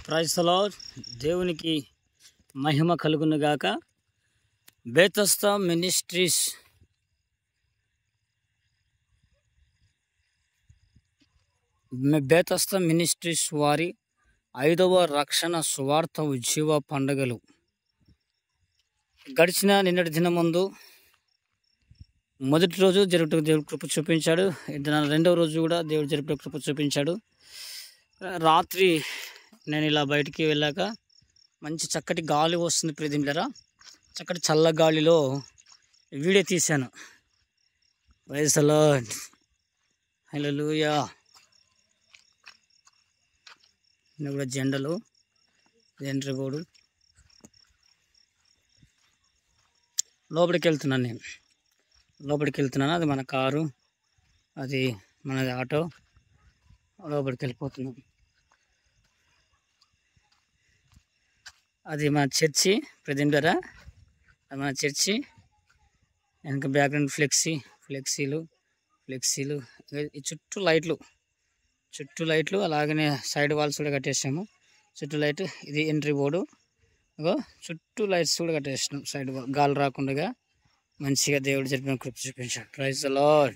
Praise the lord. దేవునికి మహిమ కలుగును గాక. బేతస్తా మినిస్ట్రీస్ వారి 5వ రక్షణ సువార్త ఉజ్జీవ పండుగలు గడిచిన నిన్నటి దినమందు మొదటి రోజు జరుపుటకు దేవుడు కృప చూపించాడు. రెండవ రోజు కూడా దేవుడు జరుపుటకు కృప చూపించాడు. రాత్రి నేను ఇలా బయటికి వెళ్ళాక మంచి చక్కటి గాలి వస్తుంది ప్రియమిత్రులారా. చక్కటి చల్ల గాలిలో వీడియో తీశాను. Praise the Lord. హల్లెలూయా. ఇది కూడా జెండలు, ఎంట్రీ బోర్డు. లోపలికి వెళ్తున్నాను. అది మన కారు, అది మనది ఆటో. లోపలికి వెళ్ళిపోతున్నాం. అది మన చర్చి ప్రియమిత్రులారా. అది మన చర్చి. వెనక బ్యాక్గ్రౌండ్ ఫ్లెక్సీలు ఈ చుట్టూ లైట్లు అలాగనే సైడ్ వాల్స్ కూడా కట్టేసాము. చుట్టూ లైట్. ఇది ఎంట్రీ బోర్డు. చుట్టూ లైట్స్ కూడా కట్టేసినాం. సైడ్ గాలి రాకుండా మంచిగా దేవుడు జరిపిన కృప చూపించాడు. Praise the lord.